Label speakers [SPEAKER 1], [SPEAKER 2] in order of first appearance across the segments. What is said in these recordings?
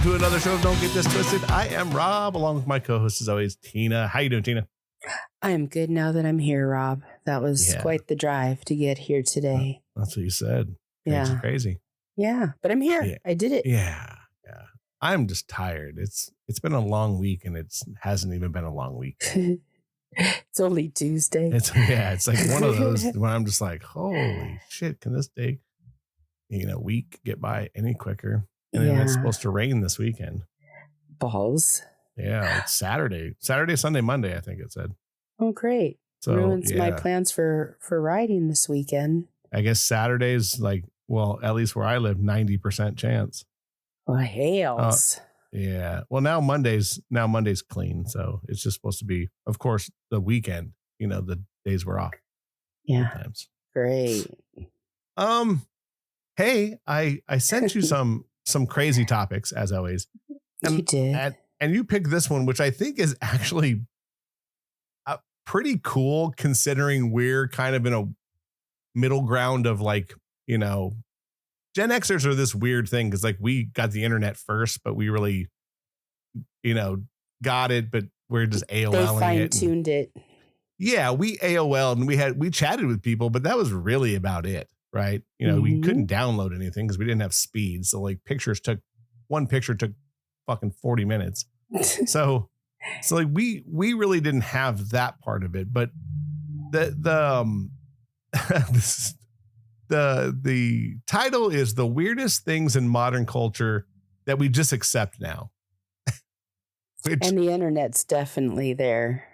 [SPEAKER 1] welcome to another show of Don't Get This Twisted. I am Rob, along with my co-host as always, Tina. How you doing, Tina?
[SPEAKER 2] I am good now that I'm here, Rob. That was quite the drive to get here today.
[SPEAKER 1] That's what you said. Crazy.
[SPEAKER 2] Yeah, but I'm here.
[SPEAKER 1] Yeah.
[SPEAKER 2] I did it.
[SPEAKER 1] Yeah. I'm just tired. It's been a long week, and it hasn't even been a long week.
[SPEAKER 2] It's only Tuesday.
[SPEAKER 1] It's like one of those where I'm just like, holy shit, can this day, week get by any quicker? And then it's supposed to rain this weekend.
[SPEAKER 2] Balls.
[SPEAKER 1] Yeah, it's Saturday, Sunday, Monday, I think it said.
[SPEAKER 2] Oh, great. So ruins my plans for riding this weekend. I
[SPEAKER 1] guess Saturday's at least where I live, 90% chance.
[SPEAKER 2] Well, hails.
[SPEAKER 1] Yeah. Well, now Monday's clean. So it's just supposed to be, of course, the weekend, the days we're off.
[SPEAKER 2] Yeah.
[SPEAKER 1] Sometimes.
[SPEAKER 2] Great.
[SPEAKER 1] Hey, I sent you some crazy topics as always.
[SPEAKER 2] You did.
[SPEAKER 1] And you picked this one, which I think is actually pretty cool considering we're kind of in a middle ground of Gen Xers are this weird thing because we got the internet first, but we really, got it, but we're just AOL.
[SPEAKER 2] They fine-tuned it.
[SPEAKER 1] Yeah, we AOL and we chatted with people, but that was really about it, right? We couldn't download anything because we didn't have speed. So one picture took fucking 40 minutes. So we really didn't have that part of it, but the title is the weirdest things in modern culture that we just accept now.
[SPEAKER 2] And the internet's definitely there.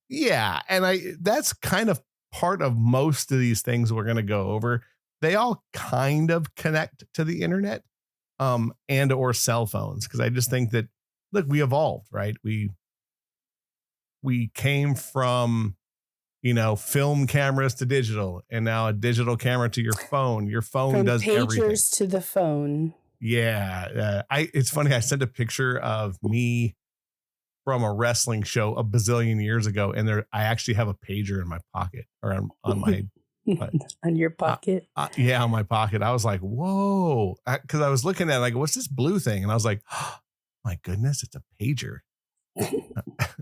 [SPEAKER 1] Yeah. And that's kind of part of most of these things we're going to go over. They all kind of connect to the internet, and or cell phones. Cause I just think that, look, we evolved, right? We came from, film cameras to digital, and now a digital camera to your phone. Your phone
[SPEAKER 2] from
[SPEAKER 1] does everything.
[SPEAKER 2] Pagers to the phone.
[SPEAKER 1] Yeah. It's funny. I sent a picture of me from a wrestling show a bazillion years ago, and I actually have a pager in my pocket or on my
[SPEAKER 2] on your pocket.
[SPEAKER 1] Yeah, on my pocket. I was like, whoa, because I was looking at what's this blue thing, and I was like, oh, my goodness, it's a pager. I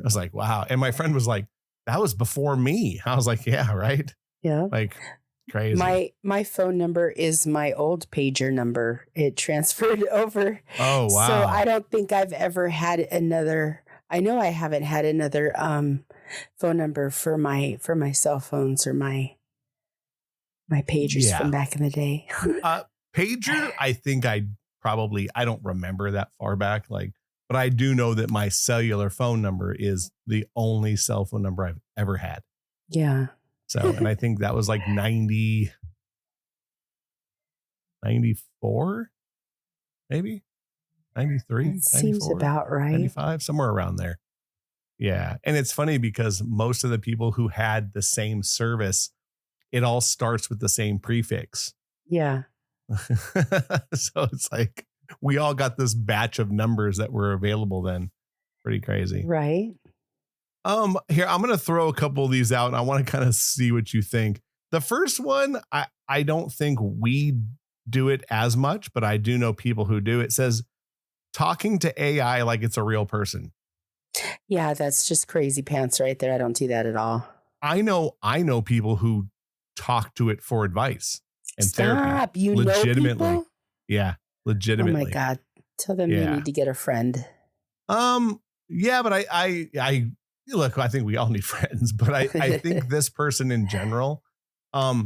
[SPEAKER 1] was like, wow. And my friend was like, that was before me. I was like, yeah, right.
[SPEAKER 2] Yeah.
[SPEAKER 1] Crazy.
[SPEAKER 2] My phone number is my old pager number. It transferred over.
[SPEAKER 1] Oh, wow.
[SPEAKER 2] So I don't think I've ever had another. I know I haven't had another phone number for my cell phones or my pagers from back in the day.
[SPEAKER 1] Pager, I think I don't remember that far back. But I do know that my cellular phone number is the only cell phone number I've ever had.
[SPEAKER 2] Yeah.
[SPEAKER 1] So, and I think that was 94, maybe 93.
[SPEAKER 2] Seems about right.
[SPEAKER 1] 95, somewhere around there. Yeah. And it's funny because most of the people who had the same service, it all starts with the same prefix.
[SPEAKER 2] Yeah.
[SPEAKER 1] So it's we all got this batch of numbers that were available then. Pretty crazy.
[SPEAKER 2] Right.
[SPEAKER 1] Here, I'm going to throw a couple of these out and I want to kind of see what you think. The first one, I don't think we do it as much, but I do know people who do. It says talking to AI like it's a real person.
[SPEAKER 2] Yeah, that's just crazy pants right there. I don't do that at all.
[SPEAKER 1] I know people who talk to it for advice and therapy.
[SPEAKER 2] You
[SPEAKER 1] legitimately.
[SPEAKER 2] Know people?
[SPEAKER 1] Yeah. Legitimately.
[SPEAKER 2] Oh my God. Tell them they need to get a friend.
[SPEAKER 1] Yeah, but I look, I think we all need friends, but I think this person in general, I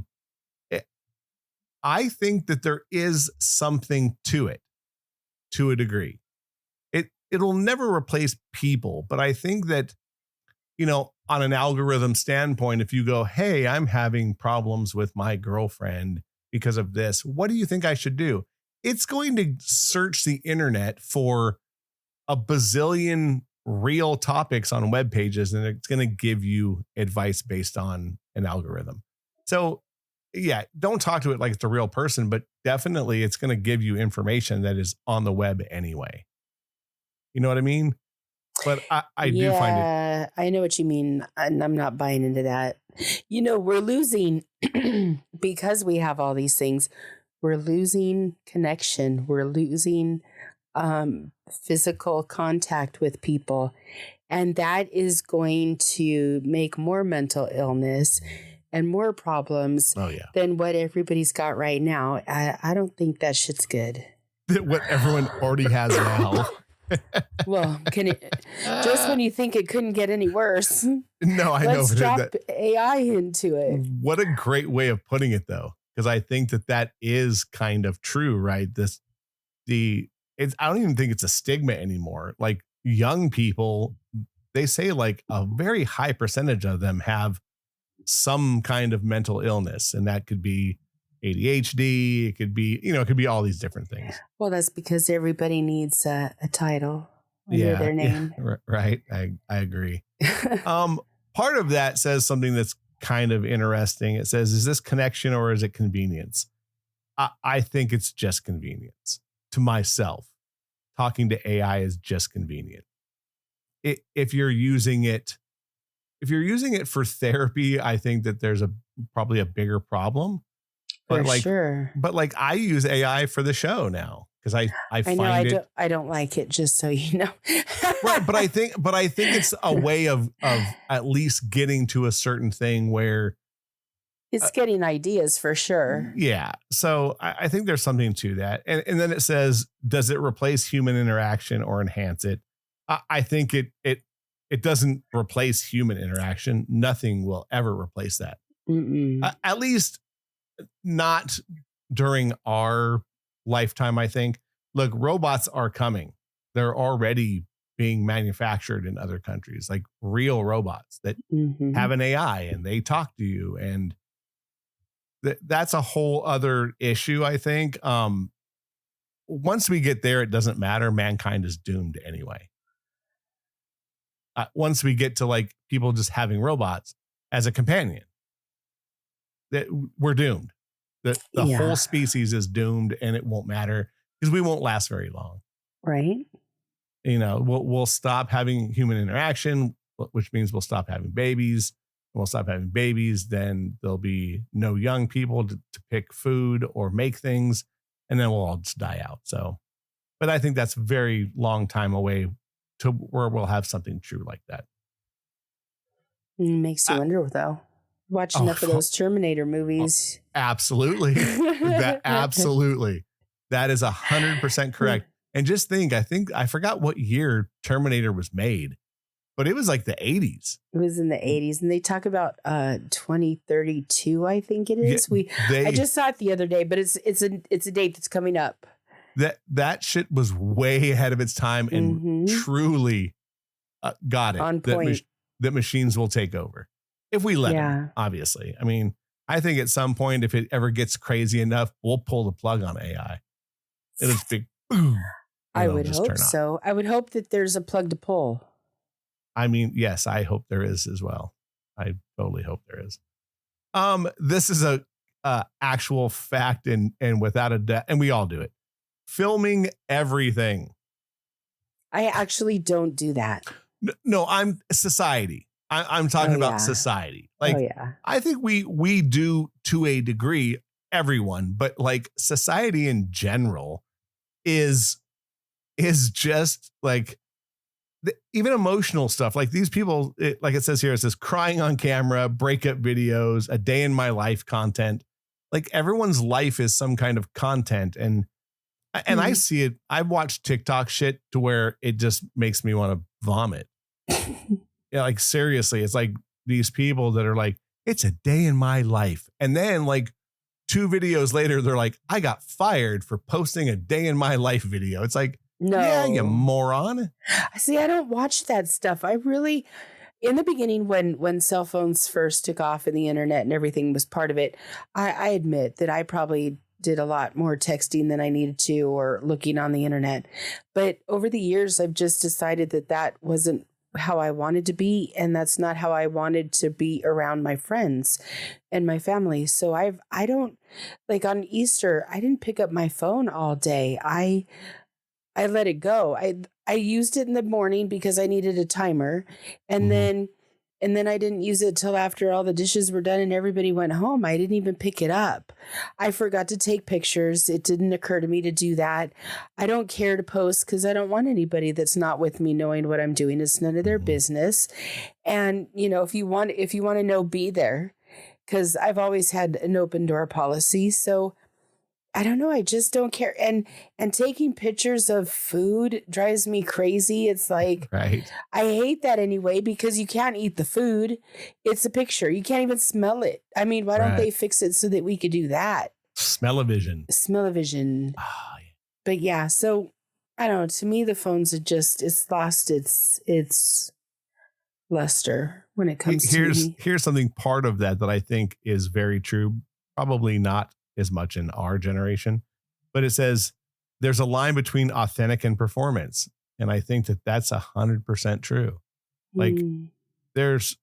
[SPEAKER 1] think that there is something to it to a degree. It'll never replace people, but I think that, on an algorithm standpoint, if you go, hey, I'm having problems with my girlfriend because of this, what do you think I should do? It's going to search the internet for a bazillion real topics on web pages, and it's going to give you advice based on an algorithm. So yeah, don't talk to it like it's a real person, but definitely it's going to give you information that is on the web anyway. You know what I mean? But I do find it.
[SPEAKER 2] I know what you mean. And I'm not buying into that. We're losing because we have all these things. We're losing connection. We're losing physical contact with people. And that is going to make more mental illness and more problems than what everybody's got right now. I don't think that shit's good.
[SPEAKER 1] What everyone already has now.
[SPEAKER 2] Well, just when you think it couldn't get any worse.
[SPEAKER 1] No, I know.
[SPEAKER 2] Let's drop AI into it.
[SPEAKER 1] What a great way of putting it, though, because I think that is kind of true, right? I don't even think it's a stigma anymore. Like young people, they say like a very high percentage of them have some kind of mental illness, and that could be ADHD. It could be, it could be all these different things.
[SPEAKER 2] Well, that's because everybody needs a title under their name.
[SPEAKER 1] Yeah, right. I agree. Part of that says something that's kind of interesting. It says, is this connection or is it convenience? I think it's just convenience to myself. Talking to AI is just convenient. If you're using it for therapy, I think that there's probably a bigger problem. But but I use AI for the show now because I find
[SPEAKER 2] I don't like it, just so you know.
[SPEAKER 1] Right, but I think it's a way of at least getting to a certain thing where
[SPEAKER 2] it's getting ideas for sure.
[SPEAKER 1] Yeah. So I think there's something to that. And then it says, does it replace human interaction or enhance it? I think it doesn't replace human interaction. Nothing will ever replace that. At least not during our lifetime, I think. Look, robots are coming. They're already being manufactured in other countries, like real robots that have an AI and they talk to you. And that's a whole other issue, I think. Once we get there, it doesn't matter. Mankind is doomed anyway. Once we get to like people just having robots as a companion, that we're doomed. The whole species is doomed, and it won't matter because we won't last very long.
[SPEAKER 2] Right.
[SPEAKER 1] We'll stop having human interaction, which means we'll stop having babies. We'll stop having babies. Then there'll be no young people to pick food or make things, and then we'll all just die out. So, but I think that's a very long time away to where we'll have something true like that.
[SPEAKER 2] Makes you wonder, though. Watch enough of those Terminator movies.
[SPEAKER 1] Absolutely. Absolutely. That is 100% correct. And just think, I forgot what year Terminator was made, but it was like the 80s.
[SPEAKER 2] It was in the 80s. And they talk about 2032, I think it is. I just saw it the other day, but it's a date that's coming up.
[SPEAKER 1] That shit was way ahead of its time and truly got it.
[SPEAKER 2] On point.
[SPEAKER 1] That machines will take over. If we let them, obviously. I mean, I think at some point, if it ever gets crazy enough, we'll pull the plug on AI. It'll just be boom.
[SPEAKER 2] I would hope so. I would hope that there's a plug to pull.
[SPEAKER 1] I mean, yes, I hope there is as well. I totally hope there is. This is a actual fact and without a doubt, and we all do it. Filming everything.
[SPEAKER 2] I actually don't do that.
[SPEAKER 1] No, I'm society. I'm talking about society. Like, I think we do to a degree, everyone, but like society in general is just like even emotional stuff. Like these people, like it says here, it says crying on camera, breakup videos, a day in my life content. Like everyone's life is some kind of content. And I see it. I've watched TikTok shit to where it just makes me want to vomit. Yeah, like seriously, it's like these people that are like, it's a day in my life. And then like 2 videos later, they're like, I got fired for posting a day in my life video. It's like, no, yeah, you moron.
[SPEAKER 2] See, I don't watch that stuff. I really, in the beginning, when cell phones first took off and the internet and everything was part of it, I admit that I probably did a lot more texting than I needed to or looking on the internet. But over the years, I've just decided that wasn't how I wanted to be. And that's not how I wanted to be around my friends and my family. So I don't, like on Easter, I didn't pick up my phone all day. I let it go. I used it in the morning because I needed a timer. And then And then I didn't use it till after all the dishes were done and everybody went home. I didn't even pick it up. I forgot to take pictures. It didn't occur to me to do that. I don't care to post because I don't want anybody that's not with me knowing what I'm doing. It's none of their business. And, if you want to know, be there, because I've always had an open door policy. So I don't know. I just don't care. And taking pictures of food drives me crazy. It's like,
[SPEAKER 1] right.
[SPEAKER 2] I hate that anyway, because you can't eat the food. It's a picture. You can't even smell it. I mean, why don't they fix it so that we could do that?
[SPEAKER 1] Smell-o-vision.
[SPEAKER 2] Smell-o-vision.
[SPEAKER 1] Oh, yeah.
[SPEAKER 2] But yeah, so I don't know. To me, the phones it's lost its luster when it comes to me.
[SPEAKER 1] Here's something part of that I think is very true. Probably not as much in our generation, but it says there's a line between authentic and performance. And I think that's 100% true. Like there's,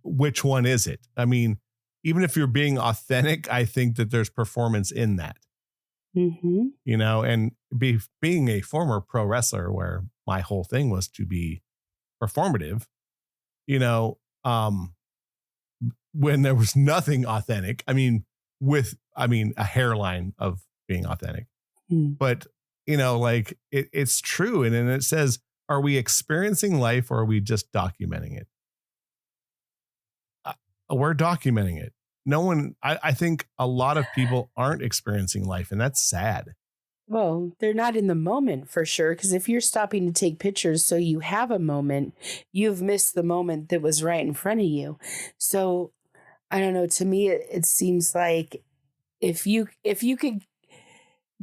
[SPEAKER 1] which one is it? I mean, even if you're being authentic, I think that there's performance in that, and being a former pro wrestler where my whole thing was to be performative, when there was nothing authentic, a hairline of being authentic, but it's true. And then it says, are we experiencing life or are we just documenting it? We're documenting it. No one, I think a lot of people aren't experiencing life, and that's sad.
[SPEAKER 2] Well, they're not in the moment for sure. Because if you're stopping to take pictures so you have a moment, you've missed the moment that was right in front of you. So I don't know. To me, it seems like if you could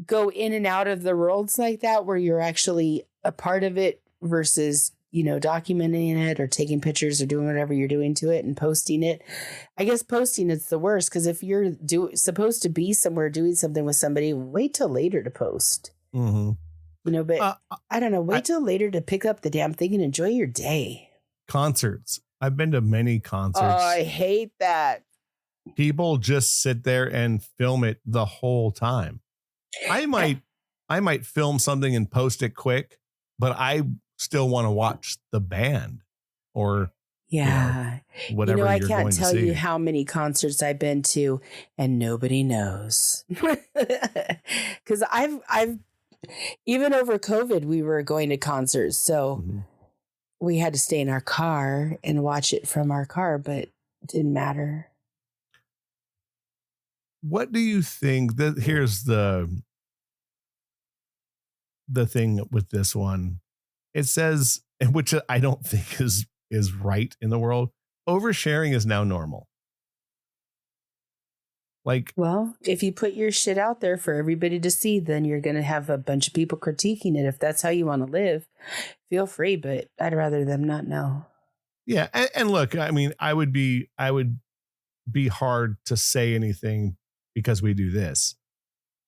[SPEAKER 2] go in and out of the worlds like that, where you're actually a part of it versus, documenting it or taking pictures or doing whatever you're doing to it and posting it. I guess posting it's the worst, because if you're supposed to be somewhere doing something with somebody, wait till later to post. But I don't know. Wait till later to pick up the damn thing and enjoy your day.
[SPEAKER 1] Concerts. I've been to many concerts.
[SPEAKER 2] Oh, I hate that.
[SPEAKER 1] People just sit there and film it the whole time. I might film something and post it quick, but I still want to watch the band or whatever.
[SPEAKER 2] I can't tell you how many concerts I've been to and nobody knows. Because I've even over COVID, we were going to concerts. So we had to stay in our car and watch it from our car, but it didn't matter.
[SPEAKER 1] What do you think that here's the thing with this one? It says, which I don't think is right in the world, oversharing is now normal. Like,
[SPEAKER 2] well, if you put your shit out there for everybody to see, then you're going to have a bunch of people critiquing it. If that's how you want to live, feel free, but I'd rather them not know.
[SPEAKER 1] Yeah. And look, I mean, I would be hard to say anything because we do this,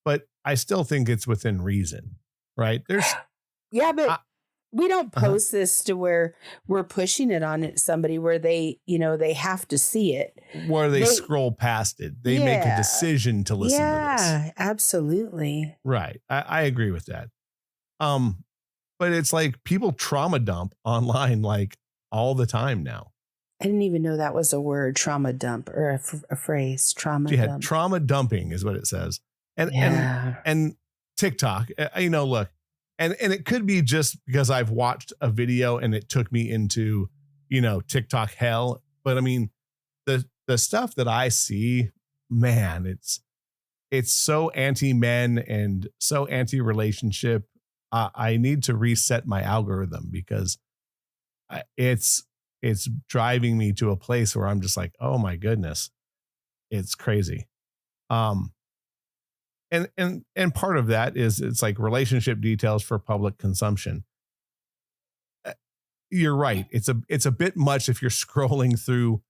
[SPEAKER 1] but I still think it's within reason, right?
[SPEAKER 2] But we don't post this to where we're pushing it on somebody where they have to see it.
[SPEAKER 1] Where they scroll past it. They make a decision to listen to this.
[SPEAKER 2] Yeah, absolutely.
[SPEAKER 1] Right. I agree with that. But it's like people trauma dump online like all the time now.
[SPEAKER 2] I didn't even know that was a word, trauma dump, or a phrase, trauma dump.
[SPEAKER 1] Trauma dumping is what it says. And TikTok, look, and it could be just because I've watched a video and it took me into, TikTok hell. But I mean, the stuff that I see, man, it's so anti-men and so anti-relationship. I need to reset my algorithm because it's driving me to a place where I'm just like, oh my goodness, it's crazy. And part of that is it's like relationship details for public consumption. You're right. It's a bit much if you're scrolling through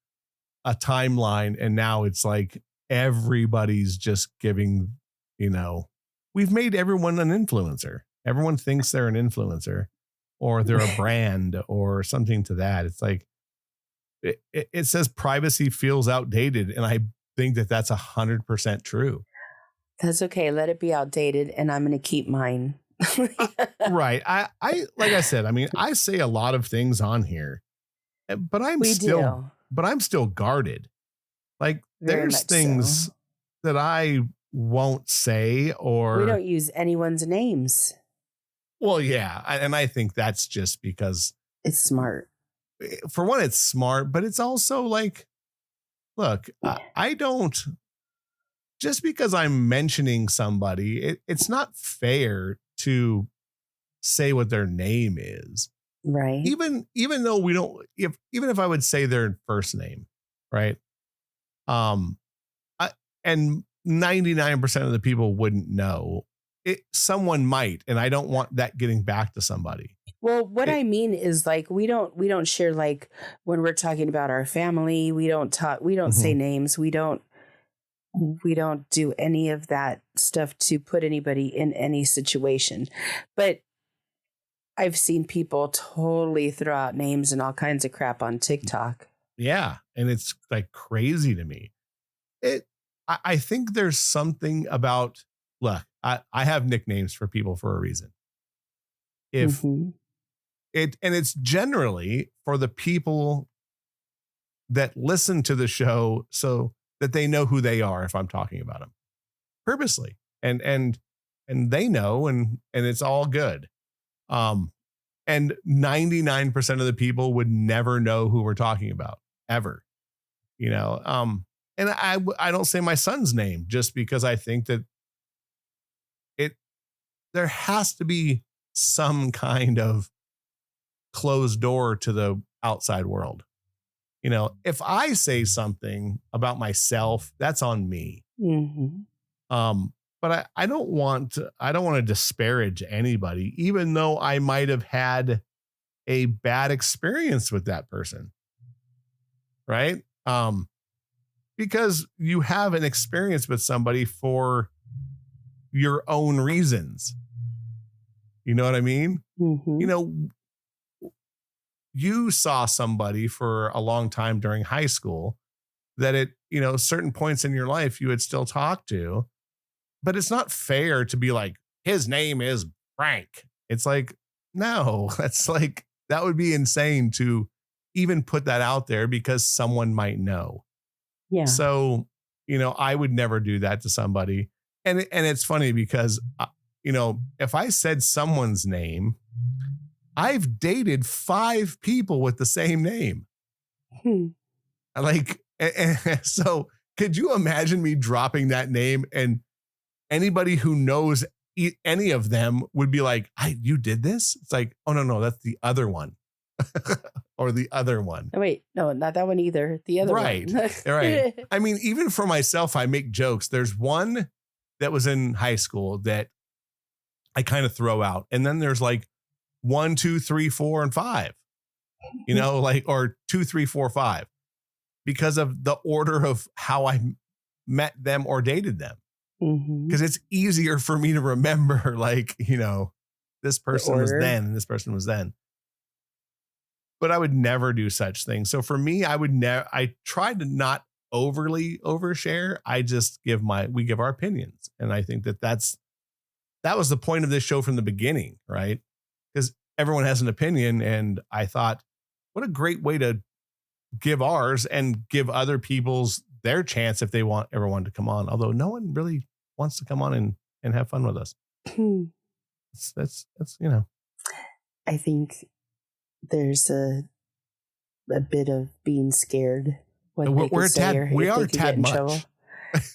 [SPEAKER 1] a timeline and now it's like everybody's just giving, we've made everyone an influencer. Everyone thinks they're an influencer or they're a brand or something to that. It's like, it says privacy feels outdated. And I think that that's 100% true.
[SPEAKER 2] That's okay. Let it be outdated and I'm going to keep mine.
[SPEAKER 1] Right. I like I said, I mean, I say a lot of things on here but
[SPEAKER 2] We do.
[SPEAKER 1] I'm still guarded. Like
[SPEAKER 2] Very
[SPEAKER 1] there's
[SPEAKER 2] much
[SPEAKER 1] things
[SPEAKER 2] so.
[SPEAKER 1] that I won't say
[SPEAKER 2] We
[SPEAKER 1] or,
[SPEAKER 2] don't use anyone's names.
[SPEAKER 1] well, yeah. And I think that's just because
[SPEAKER 2] It's smart.
[SPEAKER 1] for one, it's smart, but it's also like, look, I don't, just because I'm mentioning somebody, it's not fair to say what their name is.
[SPEAKER 2] Right.
[SPEAKER 1] Even though we don't, even if I would say their first name, right? And 99% of the people wouldn't know. Someone might, and I don't want that getting back to somebody.
[SPEAKER 2] Well, what I mean is like we don't share, like when we're talking about our family, we don't say names. We don't do any of that stuff to put anybody in any situation. But I've seen people totally throw out names and all kinds of crap on TikTok.
[SPEAKER 1] Yeah, and it's like crazy to me. I think there's something about, look, I have nicknames for people for a reason. If it's generally for the people that listen to the show so that they know who they are if I'm talking about them purposely. And they know, and it's all good. And 99% of the people would never know who we're talking about ever, and I don't say my son's name just because I think that there has to be some kind of closed door to the outside world. If I say something about myself, that's on me. But I don't want to disparage anybody, even though I might have had a bad experience with that person. Right. Because you have an experience with somebody for your own reasons. You know what I mean? You saw somebody for a long time during high school that at, certain points in your life you would still talk to, but it's not fair to be like, his name is Frank. It's like, no, that's like, that would be insane to even put that out there because someone might know.
[SPEAKER 2] Yeah.
[SPEAKER 1] So, I would never do that to somebody. And it's funny because, if I said someone's name, I've dated 5 people with the same name. Like, so could you imagine me dropping that name and anybody who knows any of them would be like, you did this? It's like, oh, no, that's the other one. Or the other one.
[SPEAKER 2] Oh, wait, no, not that one either. The other one.
[SPEAKER 1] Right. I mean, even for myself, I make jokes. There's one that was in high school that I kind of throw out. And then there's like 1, 2, 3, 4, and 5, or 2, 3, 4, 5, because of the order of how I met them or dated them. Because it's easier for me to remember, like, this person was then and this person was then. But I would never do such things. So for me, I tried to not overly overshare. I just we give our opinions. And I think that was the point of this show from the beginning, right? Because everyone has an opinion. And I thought, what a great way to give ours and give other people's their chance if they ever wanted to come on. Although no one really wants to come on and have fun with us. That's
[SPEAKER 2] I think there's a bit of being scared. We
[SPEAKER 1] are tad much.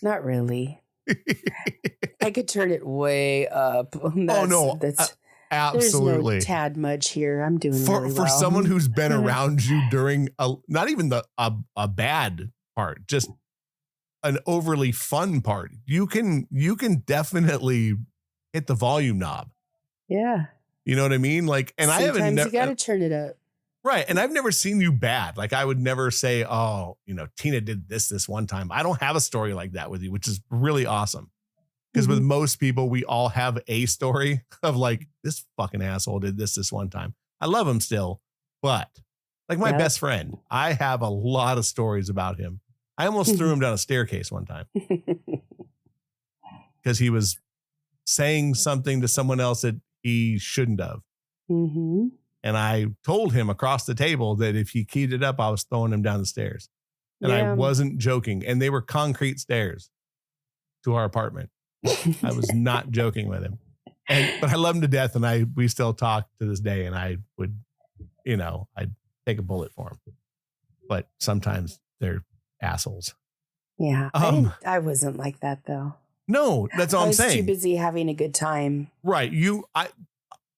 [SPEAKER 2] Not really. I could turn it way up.
[SPEAKER 1] Absolutely.
[SPEAKER 2] There's no tad much here. I'm doing really well.
[SPEAKER 1] For someone who's been around you during not even a bad part, just an overly fun part. You can definitely hit the volume knob.
[SPEAKER 2] Yeah.
[SPEAKER 1] You know what I mean? Like, and
[SPEAKER 2] sometimes you got to turn it up.
[SPEAKER 1] Right. And I've never seen you bad. Like, I would never say, oh, Tina did this one time. I don't have a story like that with you, which is really awesome. Because with most people, we all have a story of like, this fucking asshole did this one time. I love him still. But like my best friend, I have a lot of stories about him. I almost threw him down a staircase one time because he was saying something to someone else that he shouldn't have. And I told him across the table that if he keyed it up, I was throwing him down the stairs. And I wasn't joking. And they were concrete stairs to our apartment. I was not joking with him. But I love him to death. And we still talk to this day. And I would, I'd take a bullet for him. But sometimes they're assholes.
[SPEAKER 2] Yeah. I wasn't like that though.
[SPEAKER 1] No, that's all I'm saying.
[SPEAKER 2] I was too busy having a good time.
[SPEAKER 1] Right.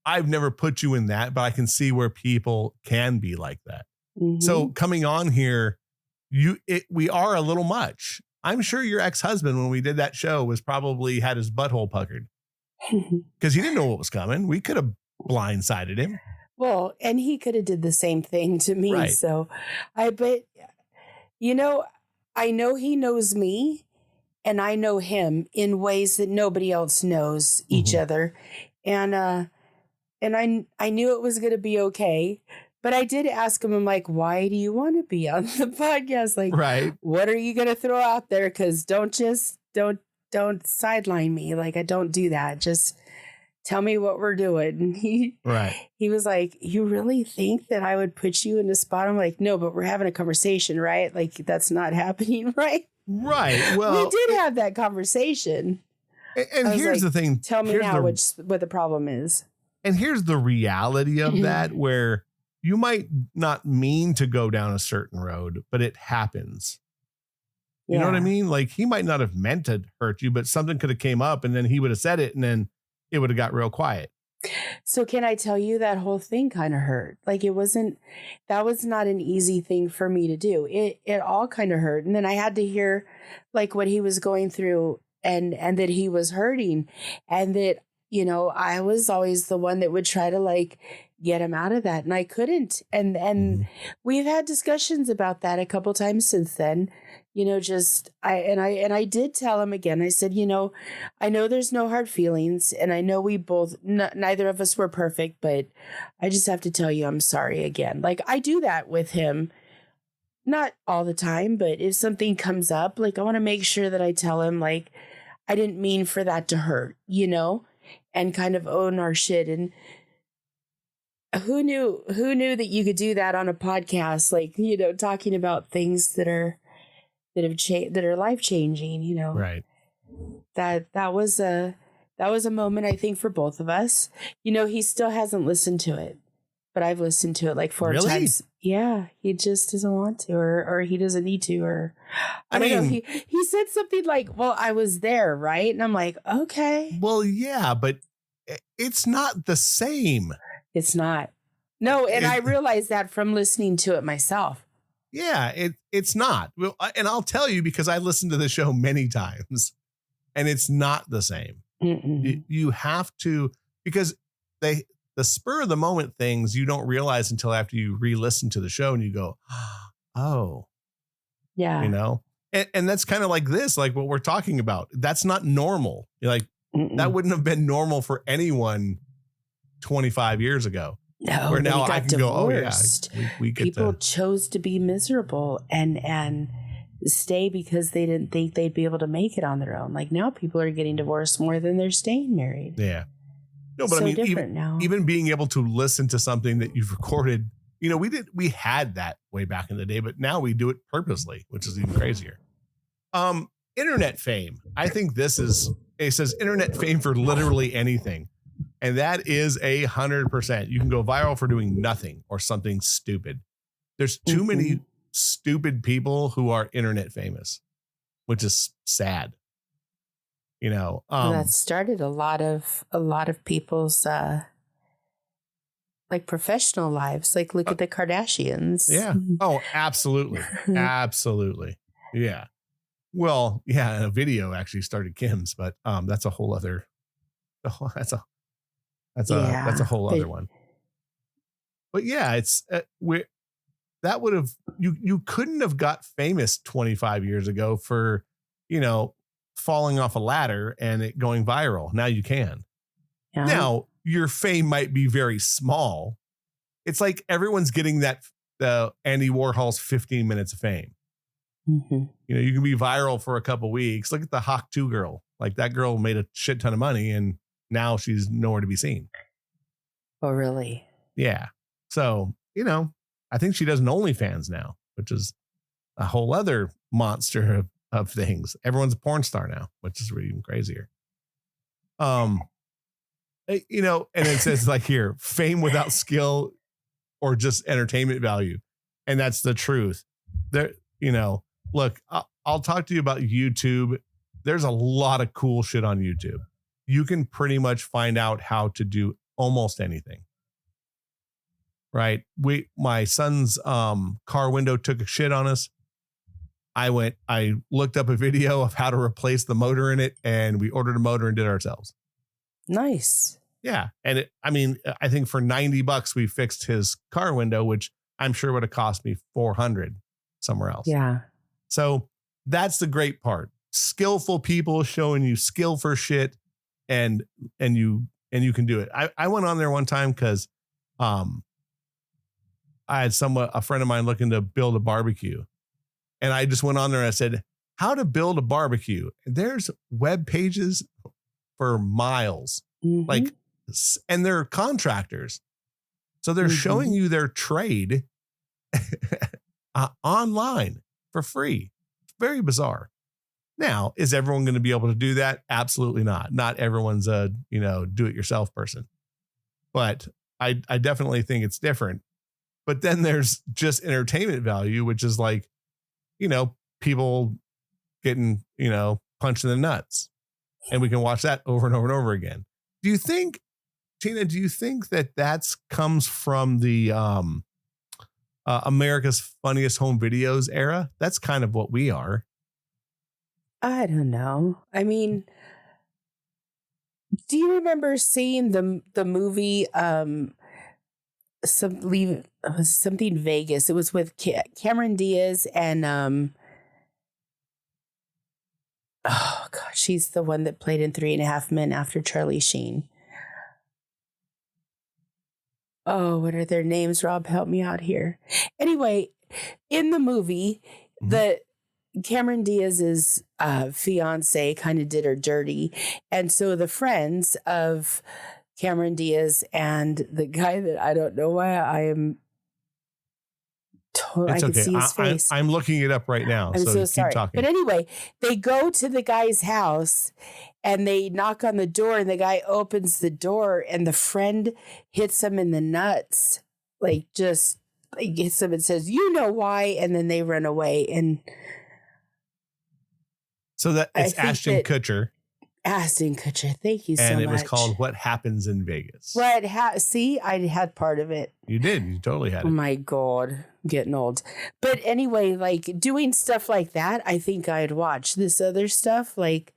[SPEAKER 1] I've never put you in that, but I can see where people can be like that. Mm-hmm. So coming on here, we are a little much. I'm sure your ex-husband, when we did that show, was probably had his butthole puckered because he didn't know what was coming. We could have blindsided him.
[SPEAKER 2] Well, and he could have did the same thing to me. Right. So I know he knows me and I know him in ways that nobody else knows each other. And I knew it was going to be okay. But I did ask him, I'm like, why do you want to be on the podcast? Like, right. What are you going to throw out there? Because don't sideline me. Like, I don't do that. Just tell me what we're doing. And he was like, you really think that I would put you in a spot? I'm like, no, but we're having a conversation, right? Like, that's not happening, right?
[SPEAKER 1] Right. Well,
[SPEAKER 2] we did have that conversation.
[SPEAKER 1] And here's the thing.
[SPEAKER 2] Tell me now what the problem is.
[SPEAKER 1] And here's the reality of that, where you might not mean to go down a certain road, but it happens. You know what I mean? Like, he might not have meant to hurt you, but something could have came up and then he would have said it and then it would have got real quiet.
[SPEAKER 2] So can I tell you, that whole thing kind of hurt? Like, that was not an easy thing for me to do. It all kind of hurt. And then I had to hear like what he was going through and that he was hurting and that, I was always the one that would try to like get him out of that. And I couldn't. And we've had discussions about that a couple times since then, I did tell him again, I said, I know there's no hard feelings and I know we both, neither of us were perfect, but I just have to tell you, I'm sorry again. Like, I do that with him, not all the time, but if something comes up, like, I want to make sure that I tell him, like, I didn't mean for that to hurt, and kind of own our shit. And who knew that you could do that on a podcast, like, talking about things that are life changing,
[SPEAKER 1] Right.
[SPEAKER 2] That was a moment, I think, for both of us. He still hasn't listened to it, but I've listened to it like 4 times. Yeah. He just doesn't want to, or he doesn't need to, or I don't know. He said something like, well, I was there. Right. And I'm like, okay.
[SPEAKER 1] Well, yeah, but it's not the same.
[SPEAKER 2] It's not. No. And I realized that from listening to it myself.
[SPEAKER 1] Yeah, it's not. Well, and I'll tell you, because I listened to the show many times and it's not the same. You have to, because the spur of the moment things you don't realize until after you re-listen to the show and you go, oh,
[SPEAKER 2] yeah,
[SPEAKER 1] and that's kind of like this, like what we're talking about. That's not normal. Like that wouldn't have been normal for anyone 25 years ago.
[SPEAKER 2] No,
[SPEAKER 1] where now I can
[SPEAKER 2] divorced.
[SPEAKER 1] Go, oh yeah, we get
[SPEAKER 2] people chose to be miserable and stay because they didn't think they'd be able to make it on their own. Like, now people are getting divorced more than they're staying married.
[SPEAKER 1] Yeah. No, but
[SPEAKER 2] so
[SPEAKER 1] I mean, even being able to listen to something that you've recorded, we had that way back in the day, but now we do it purposely, which is even crazier. Internet fame. I think it says internet fame for literally anything. And that is 100%. You can go viral for doing nothing or something stupid. There's too many stupid people who are internet famous, which is sad.
[SPEAKER 2] That started a lot of people's like professional lives. Like, look at the Kardashians.
[SPEAKER 1] Yeah. Oh, absolutely. Absolutely. Yeah. Well, yeah. And a video actually started Kim's, but that's a whole other. That's a whole other one. But yeah, it's that would have you couldn't have got famous 25 years ago for falling off a ladder and it going viral. Now you can. Yeah. Now your fame might be very small. It's like everyone's getting that Andy Warhol's 15 minutes of fame. You can be viral for a couple weeks. Look at the Hawk 2 girl. Like, that girl made a shit ton of money and now she's nowhere to be seen.
[SPEAKER 2] Oh, really?
[SPEAKER 1] Yeah. So, I think she does an OnlyFans now, which is a whole other monster of things. Everyone's a porn star now, which is really even crazier. And it says like here, fame without skill or just entertainment value. And that's the truth. There, look, I'll talk to you about YouTube. There's a lot of cool shit on YouTube. You can pretty much find out how to do almost anything. Right. My son's car window took a shit on us. I looked up a video of how to replace the motor in it, and we ordered a motor and did it ourselves.
[SPEAKER 2] Nice.
[SPEAKER 1] Yeah. And I think for $90 we fixed his car window, which I'm sure would have cost me $400 somewhere else.
[SPEAKER 2] Yeah.
[SPEAKER 1] So that's the great part. Skillful people showing you skill for shit, and you can do it. I went on there one time because I had a friend of mine looking to build a barbecue, and I just went on there and I said, how to build a barbecue. And there's web pages for miles, and they're contractors. So they're showing you their trade online for free. It's very bizarre. Now, is everyone going to be able to do that? Absolutely not. Not everyone's a, do-it-yourself person. But I definitely think it's different. But then there's just entertainment value, which is like, people getting, punched in the nuts. And we can watch that over and over and over again. Do you think, Tina, that comes from the America's Funniest Home Videos era? That's kind of what we are.
[SPEAKER 2] I don't know. I mean, do you remember seeing the movie something Vegas? It was with Cameron Diaz and oh gosh, she's the one that played in 3.5 Men after Charlie Sheen. Oh, what are their names? Rob, help me out here. Anyway, in the movie, the Cameron Diaz's fiance kind of did her dirty. And so the friends of Cameron Diaz and the guy that I don't know why I am totally, I can see his face.
[SPEAKER 1] I'm looking it up right now.
[SPEAKER 2] I'm so sorry.
[SPEAKER 1] Keep talking.
[SPEAKER 2] But anyway, they go to the guy's house and they knock on the door, and the guy opens the door and the friend hits him in the nuts. Like just hits him and says, "You know why?" And then they run away. And
[SPEAKER 1] so that it's Ashton Kutcher.
[SPEAKER 2] Ashton Kutcher. Thank you so much.
[SPEAKER 1] And it was called What Happens in Vegas.
[SPEAKER 2] Right. See, I had part of it.
[SPEAKER 1] You did. You totally had it.
[SPEAKER 2] Oh my God. I'm getting old. But anyway, like doing stuff like that, I think I'd watch. This other stuff like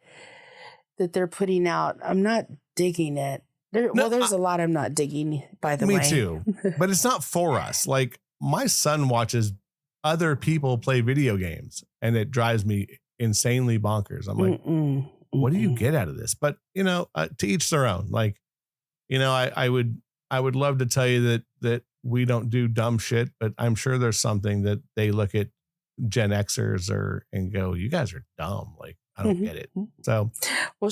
[SPEAKER 2] that they're putting out. I'm not digging it. There's a lot I'm not digging, by the way.
[SPEAKER 1] Me too. But it's not for us. Like my son watches other people play video games and it drives me insanely bonkers. I'm like, what do you get out of this? But, to each their own. Like, I would love to tell you that we don't do dumb shit, but I'm sure there's something that they look at Gen Xers and go, you guys are dumb. Like, I don't get it. So,
[SPEAKER 2] well,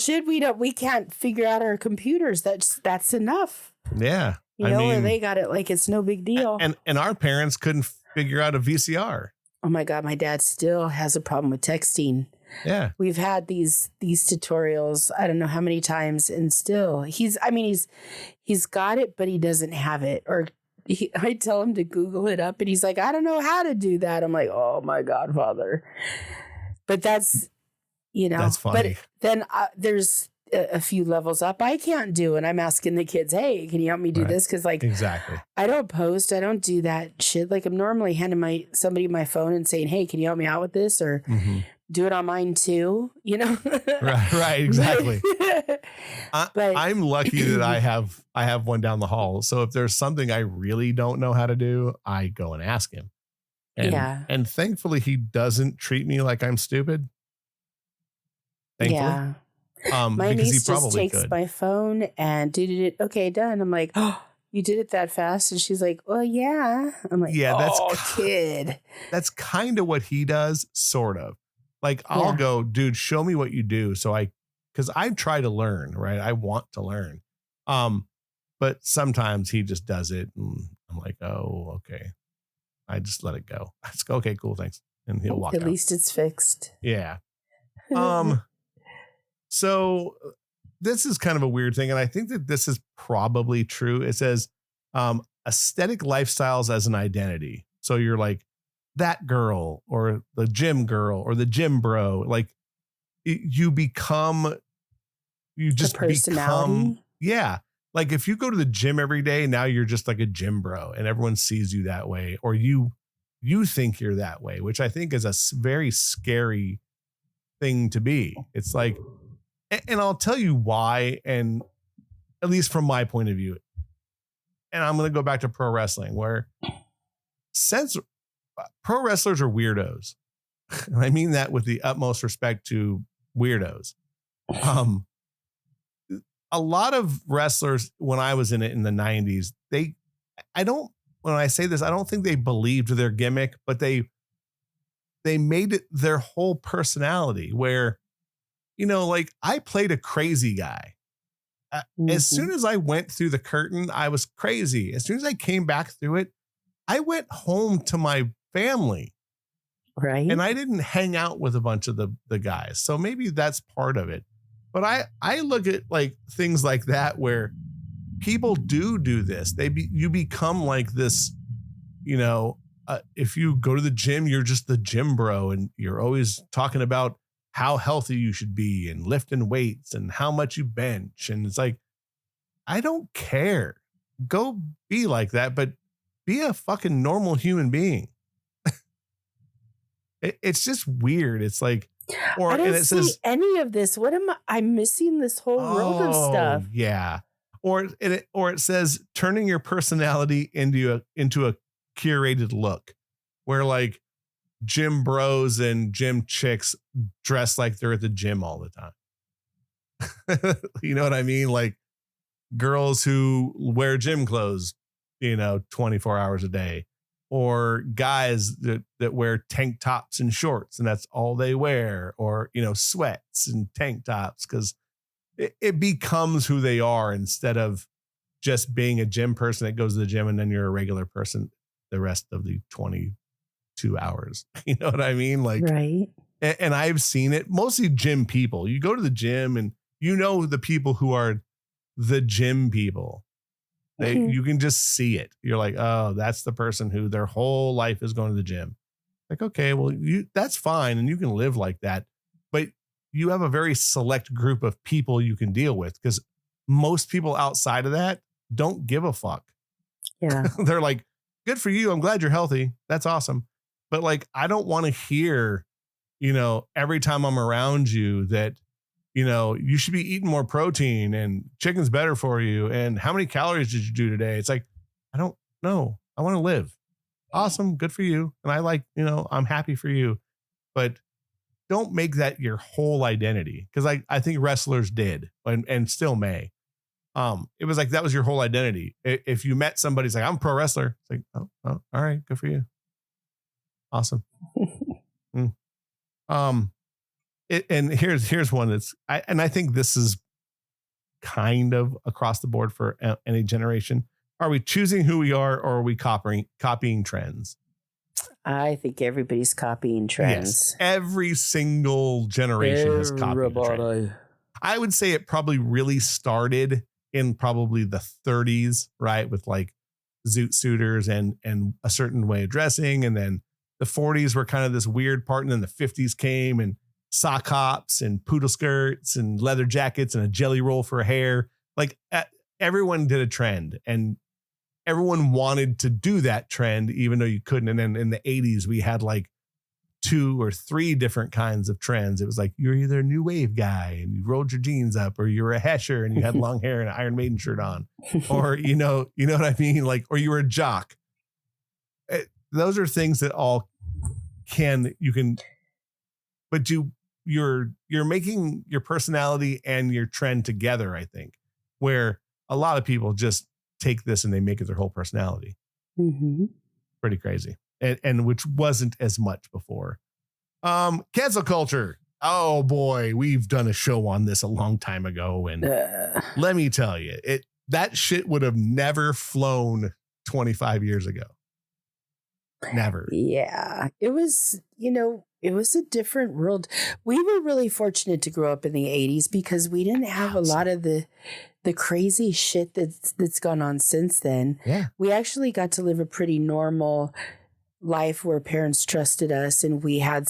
[SPEAKER 2] we can't figure out our computers. That's enough.
[SPEAKER 1] Yeah.
[SPEAKER 2] Or they got it like it's no big deal.
[SPEAKER 1] And our parents couldn't figure out a VCR.
[SPEAKER 2] Oh my God, my dad still has a problem with texting.
[SPEAKER 1] Yeah.
[SPEAKER 2] We've had these tutorials, I don't know how many times, and still he's got it, but he doesn't have it. Or I tell him to Google it up and he's like, I don't know how to do that. I'm like, oh my God, Father. But that's funny. But then there's a few levels up I can't do. And I'm asking the kids, hey, can you help me do this? Because
[SPEAKER 1] exactly.
[SPEAKER 2] I don't post. I don't do that shit. Like I'm normally handing somebody my phone and saying, hey, can you help me out with this? Or do it on mine too,
[SPEAKER 1] Right, exactly. But I'm lucky that I have one down the hall. So if there's something I really don't know how to do, I go and ask him. And thankfully he doesn't treat me like I'm stupid. Thankfully.
[SPEAKER 2] Yeah. My niece just takes my phone and did it. Okay, done. I'm like, oh, you did it that fast? And she's like, well, yeah. I'm like, kid.
[SPEAKER 1] That's kind of what he does, sort of. Like I'll go, dude, show me what you do. Because I try to learn, right? I want to learn. But sometimes he just does it and I'm like, oh, okay. I just let it go. I just go, okay, cool, thanks. And he'll walk
[SPEAKER 2] At
[SPEAKER 1] out.
[SPEAKER 2] least it's fixed.
[SPEAKER 1] Yeah. So this is kind of a weird thing. And I think that this is probably true. It says aesthetic lifestyles as an identity. So you're like that girl or the gym girl or the gym bro. Like you just become. Yeah. Like if you go to the gym every day, now you're just like a gym bro and everyone sees you that way, or you think you're that way, which I think is a very scary thing to be. It's like, and I'll tell you why, and at least from my point of view, and I'm going to go back to pro wrestling, where since pro wrestlers are weirdos, and I mean that with the utmost respect to weirdos. A lot of wrestlers, when I was in it in the 90s, when I say this, I don't think they believed their gimmick, but they made it their whole personality, where, like I played a crazy guy. As soon as I went through the curtain, I was crazy. As soon as I came back through it, I went home to my family.
[SPEAKER 2] Right.
[SPEAKER 1] And I didn't hang out with a bunch of the guys. So maybe that's part of it. But I look at like things like that where people do this. You become like this, if you go to the gym, you're just the gym bro and you're always talking about how healthy you should be and lifting weights and how much you bench. And it's like, I don't care. Go be like that, but be a fucking normal human being. It's just weird. It's like,
[SPEAKER 2] I don't see any of this. What am I'm missing this whole world of stuff.
[SPEAKER 1] Yeah. Or it says turning your personality into a curated look, where like gym bros and gym chicks dress like they're at the gym all the time. You know what I mean? Like girls who wear gym clothes, 24 hours a day, or guys that wear tank tops and shorts and that's all they wear, or, sweats and tank tops, because it becomes who they are instead of just being a gym person that goes to the gym and then you're a regular person the rest of the 22 hours. You know what I mean? Like,
[SPEAKER 2] right.
[SPEAKER 1] And I've seen it, mostly gym people. You go to the gym and the people who are the gym people. You can just see it. You're like, oh, that's the person who their whole life is going to the gym. Like, okay, well, that's fine. And you can live like that. But you have a very select group of people you can deal with, because most people outside of that don't give a fuck.
[SPEAKER 2] Yeah.
[SPEAKER 1] They're like, good for you. I'm glad you're healthy. That's awesome. But like, I don't want to hear, every time I'm around you that, you should be eating more protein and chicken's better for you. And how many calories did you do today? It's like, I don't know. I want to live. Awesome. Good for you. And I like, I'm happy for you, but don't make that your whole identity. Cause I think wrestlers did and still may. It was like, that was your whole identity. If you met somebody, it's like, I'm a pro wrestler. It's like, oh, all right. Good for you. Awesome. And here's one I think this is kind of across the board for any generation. Are we choosing who we are, or are we copying trends?
[SPEAKER 2] I think everybody's copying trends.
[SPEAKER 1] Yes, every single generation has copied a trend. I would say it probably really started in probably the 30s, right? With like zoot suiters and a certain way of dressing. And then the 40s were kind of this weird part. And then the 50s came and sock hops and poodle skirts and leather jackets and a jelly roll for hair. Like everyone did a trend and everyone wanted to do that trend, even though you couldn't. And then in the 80s, we had like 2 or 3 different kinds of trends. It was like, you're either a new wave guy and you rolled your jeans up, or you were a Hesher and you had long hair and an Iron Maiden shirt on, or, you know what I mean? Like, or you were a jock. Those are things that all but you're making your personality and your trend together, I think, where a lot of people just take this and they make it their whole personality.
[SPEAKER 2] Mm-hmm.
[SPEAKER 1] Pretty crazy. And which wasn't as much before. Cancel culture. Oh boy, we've done a show on this a long time ago. And let me tell you, that shit would have never flown 25 years ago. Never.
[SPEAKER 2] Yeah, it was, it was a different world. We were really fortunate to grow up in the 80s because we didn't have a lot of the crazy shit that's gone on since then.
[SPEAKER 1] Yeah.
[SPEAKER 2] We actually got to live a pretty normal life where parents trusted us, and we had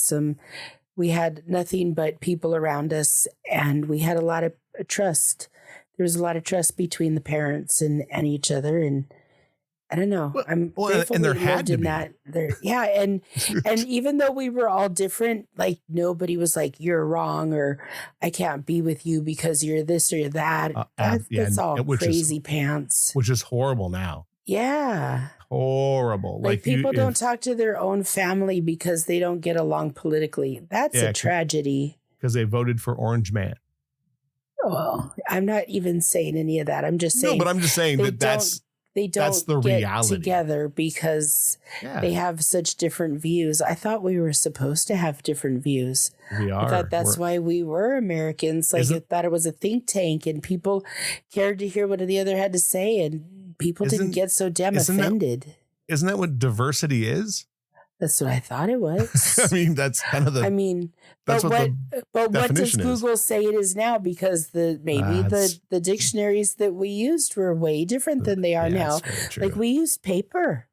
[SPEAKER 2] nothing but people around us, and we had a lot of trust. There was a lot of trust between the parents and each other, and I don't know. I'm grateful
[SPEAKER 1] and there
[SPEAKER 2] we
[SPEAKER 1] had
[SPEAKER 2] lived
[SPEAKER 1] to
[SPEAKER 2] in
[SPEAKER 1] be.
[SPEAKER 2] that. Yeah, and even though we were all different, like nobody was like, "You're wrong," or "I can't be with you because you're this or that." That's all crazy pants.
[SPEAKER 1] Which is horrible now.
[SPEAKER 2] Yeah,
[SPEAKER 1] horrible.
[SPEAKER 2] Like people don't talk to their own family because they don't get along politically. That's a tragedy.
[SPEAKER 1] Because they voted for Orange Man.
[SPEAKER 2] Well, I'm not even saying any of that. I'm just saying.
[SPEAKER 1] No, but I'm just saying that's the reality.
[SPEAKER 2] Together because they have such different views. I thought we were supposed to have different views.
[SPEAKER 1] We are.
[SPEAKER 2] I thought that's why we were Americans. Like I thought it was a think tank and people cared to hear what the other had to say, and people didn't get so damn offended.
[SPEAKER 1] Isn't that what diversity is?
[SPEAKER 2] That's what I thought it was.
[SPEAKER 1] I mean, that's kind of the.
[SPEAKER 2] But what does Google say it is now? Because the dictionaries that we used were way different than they are now. Like we used paper.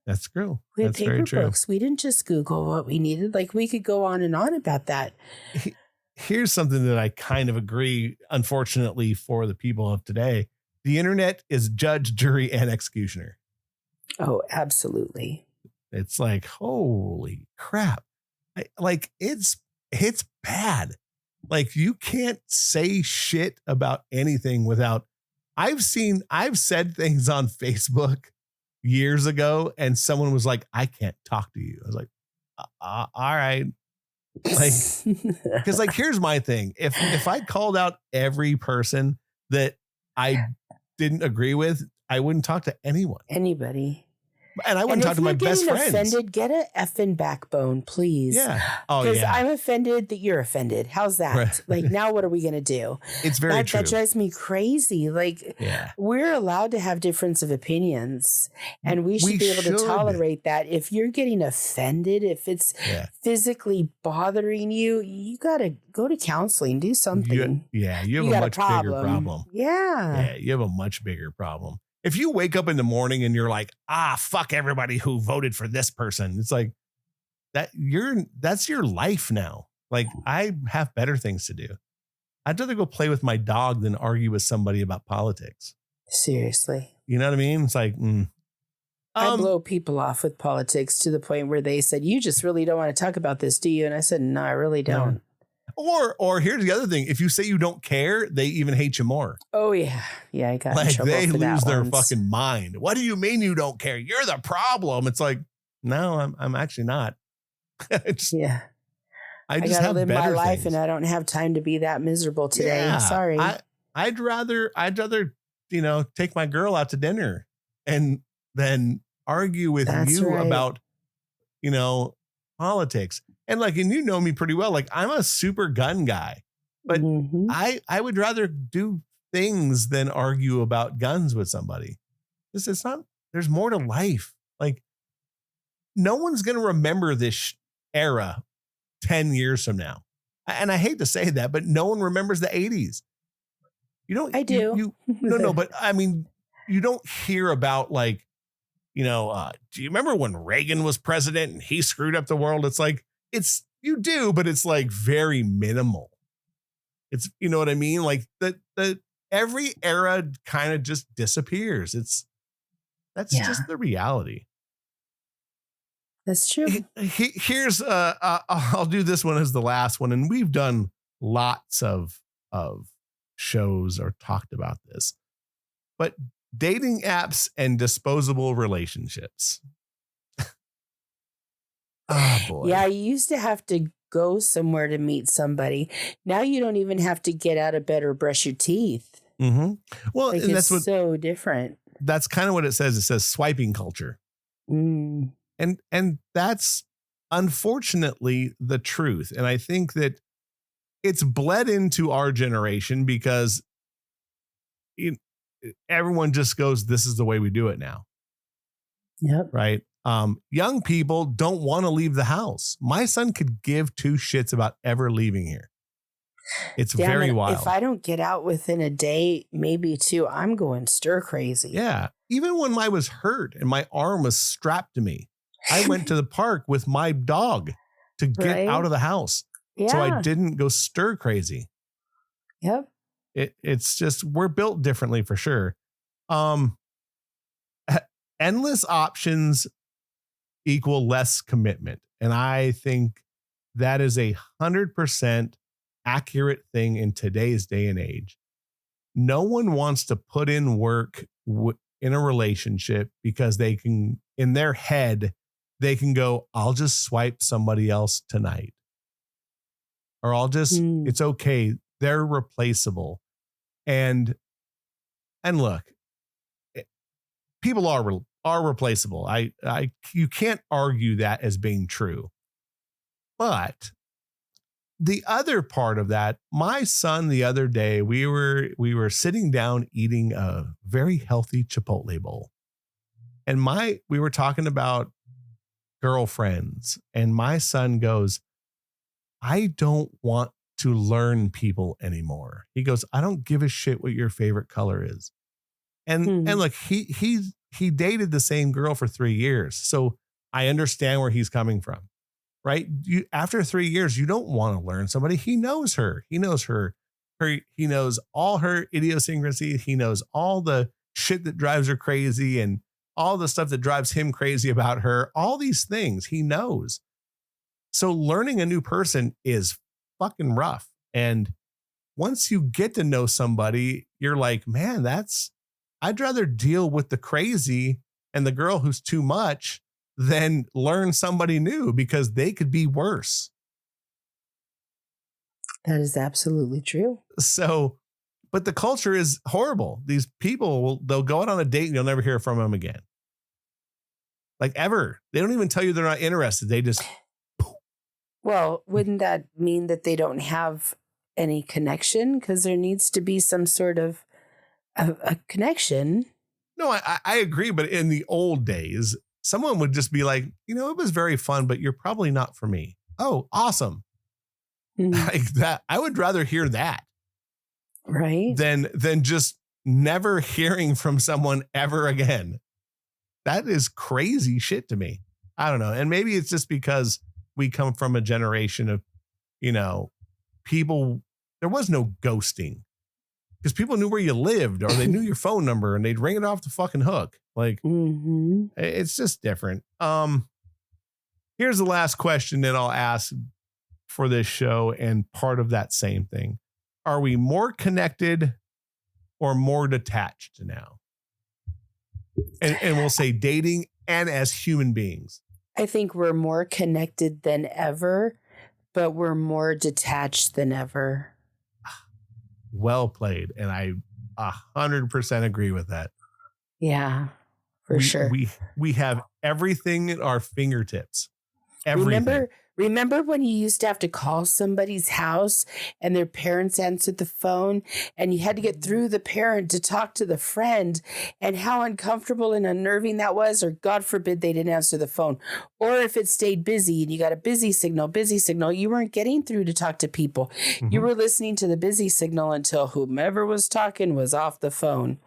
[SPEAKER 1] That's true.
[SPEAKER 2] We had
[SPEAKER 1] that's paper
[SPEAKER 2] books. We didn't just Google what we needed. Like we could go on and on about that.
[SPEAKER 1] Here's something that I kind of agree. Unfortunately, for the people of today, the internet is judge, jury, and executioner.
[SPEAKER 2] Oh, absolutely.
[SPEAKER 1] It's like, holy crap. It's bad. Like you can't say shit about anything without I've said things on Facebook years ago and someone was like, I can't talk to you. I was like, all right. Like, because like, here's my thing. If I called out every person that I didn't agree with, I wouldn't talk to anyone.
[SPEAKER 2] Anybody.
[SPEAKER 1] And I wouldn't talk to my best friends.
[SPEAKER 2] Offended, get a effing backbone, please.
[SPEAKER 1] Yeah. Oh, yeah.
[SPEAKER 2] Because I'm offended that you're offended. How's that?
[SPEAKER 1] Right.
[SPEAKER 2] Like, now what are we going to do?
[SPEAKER 1] It's very true.
[SPEAKER 2] That drives me crazy. Like, we're allowed to have difference of opinions, and we should be able to tolerate that. If you're getting offended, if it's physically bothering you, you got to go to counseling, do something.
[SPEAKER 1] You have a much bigger problem.
[SPEAKER 2] Yeah.
[SPEAKER 1] You have a much bigger problem. If you wake up in the morning and you're like, fuck everybody who voted for this person, it's like that's your life now. Like I have better things to do. I'd rather go play with my dog than argue with somebody about politics.
[SPEAKER 2] Seriously.
[SPEAKER 1] You know what I mean? It's like,
[SPEAKER 2] I blow people off with politics to the point where they said, you just really don't want to talk about this, do you? And I said, no, I really don't.
[SPEAKER 1] No. Or here's the other thing. If you say you don't care, they even hate you more.
[SPEAKER 2] Oh, yeah. Yeah, I got in trouble
[SPEAKER 1] they
[SPEAKER 2] for that
[SPEAKER 1] lose their
[SPEAKER 2] once.
[SPEAKER 1] fucking mind. What do you mean you don't care? You're the problem. It's like, no, I'm actually not. I just
[SPEAKER 2] gotta live my life and I don't have time to be that miserable today.
[SPEAKER 1] Yeah,
[SPEAKER 2] Sorry.
[SPEAKER 1] I'd rather, take my girl out to dinner and then argue with about, politics. And and you know me pretty well. Like I'm a super gun guy, but I would rather do things than argue about guns with somebody. It's not, there's more to life. Like no one's going to remember this era 10 years from now. And I hate to say that, but no one remembers the 80s. You don't,
[SPEAKER 2] I do.
[SPEAKER 1] No, but I mean, you don't hear about do you remember when Reagan was president and he screwed up the world? It's like, you do, but it's like very minimal. It's, you know what I mean? Like the every era kind of just disappears. That's just the reality.
[SPEAKER 2] That's true.
[SPEAKER 1] Here's I'll do this one as the last one. And we've done lots of shows or talked about this, but dating apps and disposable relationships. Oh boy.
[SPEAKER 2] Yeah, you used to have to go somewhere to meet somebody. Now you don't even have to get out of bed or brush your teeth.
[SPEAKER 1] Mm-hmm. Well, and that's
[SPEAKER 2] so different. That's
[SPEAKER 1] kind of what it says. It says swiping culture.
[SPEAKER 2] Mm.
[SPEAKER 1] And that's unfortunately the truth. And I think that it's bled into our generation because everyone just goes, this is the way we do it now.
[SPEAKER 2] Yep.
[SPEAKER 1] Right. Young people don't want to leave the house. My son could give two shits about ever leaving here. It's very wild.
[SPEAKER 2] If I don't get out within a day, maybe two, I'm going stir crazy.
[SPEAKER 1] Yeah. Even when I was hurt and my arm was strapped to me, I went to the park with my dog to get out of the house.
[SPEAKER 2] Yeah.
[SPEAKER 1] So I didn't go stir crazy.
[SPEAKER 2] Yep.
[SPEAKER 1] It's just, we're built differently for sure. Endless options equal less commitment. And I think that is 100% accurate thing in today's day and age. No one wants to put in work in a relationship because they can, in their head, they can go, I'll just swipe somebody else tonight. Or I'll just, it's okay. They're replaceable. And look, people are replaceable. You can't argue that as being true. But the other part of that, my son the other day, we were sitting down eating a very healthy Chipotle bowl. And we were talking about girlfriends, and my son goes, I don't want to learn people anymore. He goes, I don't give a shit what your favorite color is. And look, he dated the same girl for 3 years. So I understand where he's coming from, right? After 3 years, you don't want to learn somebody. He knows her. He knows her. He knows all her idiosyncrasies. He knows all the shit that drives her crazy and all the stuff that drives him crazy about her. All these things he knows. So learning a new person is fucking rough. And once you get to know somebody, you're like, man, I'd rather deal with the crazy and the girl who's too much than learn somebody new, because they could be worse.
[SPEAKER 2] That is absolutely true.
[SPEAKER 1] So, but the culture is horrible. These people, they'll go out on a date and you'll never hear from them again. Like ever. They don't even tell you they're not interested. They just.
[SPEAKER 2] Well, wouldn't that mean that they don't have any connection? Because there needs to be some sort of a connection.
[SPEAKER 1] No, I agree. But in the old days, someone would just be like, it was very fun, but you're probably not for me. Oh, awesome. Like that. I would rather hear that.
[SPEAKER 2] Right.
[SPEAKER 1] Than just never hearing from someone ever again. That is crazy shit to me. I don't know. And maybe it's just because we come from a generation of, people, there was no ghosting because people knew where you lived or they knew your phone number and they'd ring it off the fucking hook. Like it's just different. Here's the last question that I'll ask for this show, and part of that same thing. Are we more connected or more detached now? And we'll say dating and as human beings.
[SPEAKER 2] I think we're more connected than ever, but we're more detached than ever.
[SPEAKER 1] Well played. And I 100% agree with that.
[SPEAKER 2] Yeah, for sure.
[SPEAKER 1] We have everything at our fingertips. Everything.
[SPEAKER 2] Remember when you used to have to call somebody's house and their parents answered the phone and you had to get through the parent to talk to the friend, and how uncomfortable and unnerving that was? Or God forbid they didn't answer the phone. Or if it stayed busy and you got a busy signal, you weren't getting through to talk to people. Mm-hmm. You were listening to the busy signal until whomever was talking was off the phone.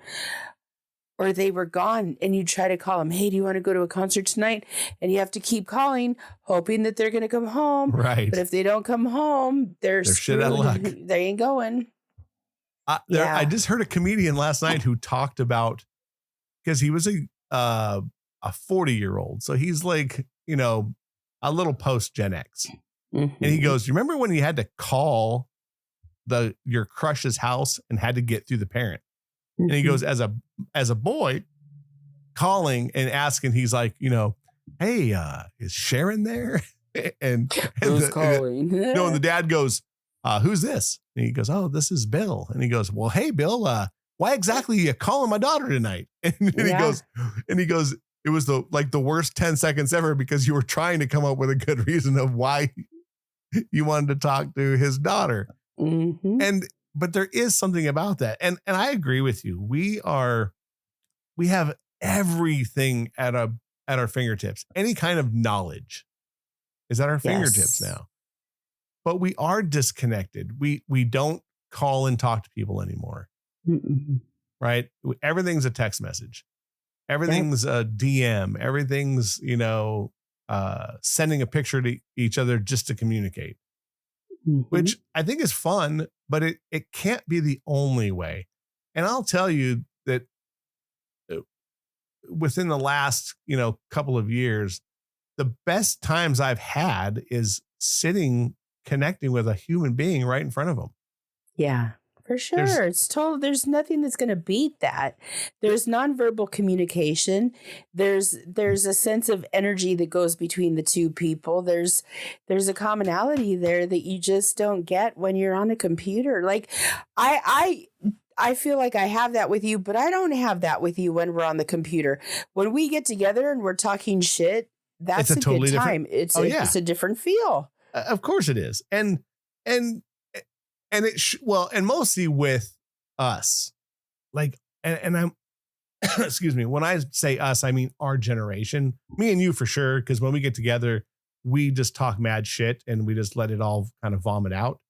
[SPEAKER 2] Or they were gone and you try to call them. Hey, do you want to go to a concert tonight? And you have to keep calling, hoping that they're going to come home.
[SPEAKER 1] Right.
[SPEAKER 2] But if they don't come home, they're
[SPEAKER 1] shit out of luck.
[SPEAKER 2] They ain't going.
[SPEAKER 1] I just heard a comedian last night who talked about, because he was a 40-year-old. So he's like, a little post Gen X. Mm-hmm. And he goes, you remember when you had to call your crush's house and had to get through the parent? And he goes, as a boy, calling and asking, he's like, hey, is Sharon there? and
[SPEAKER 2] who's calling?
[SPEAKER 1] And the dad goes, who's this? And he goes, oh, this is Bill. And he goes, well, hey, Bill, why exactly are you calling my daughter tonight? And he goes, it was the worst 10 seconds ever, because you were trying to come up with a good reason of why you wanted to talk to his daughter. Mm-hmm. But there is something about that. And I agree with you. We have everything at at our fingertips. Any kind of knowledge is at our fingertips
[SPEAKER 2] Yes.
[SPEAKER 1] now. But we are disconnected. We don't call and talk to people anymore.
[SPEAKER 2] Mm-mm.
[SPEAKER 1] Right? Everything's a text message. Everything's a DM. Everything's, sending a picture to each other just to communicate, which I think is fun, but it can't be the only way. And I'll tell you that within the last, couple of years, the best times I've had is sitting, connecting with a human being right in front of them.
[SPEAKER 2] Yeah, for sure. There's nothing that's going to beat that. There's nonverbal communication. There's a sense of energy that goes between the two people. There's a commonality there that you just don't get when you're on a computer. Like I feel like I have that with you, but I don't have that with you when we're on the computer. When we get together and we're talking shit, that's a totally good time. It's a different feel.
[SPEAKER 1] Of course it is. And and mostly with us, like, and I'm, excuse me, when I say us, I mean our generation, me and you for sure. Cause when we get together, we just talk mad shit and we just let it all kind of vomit out.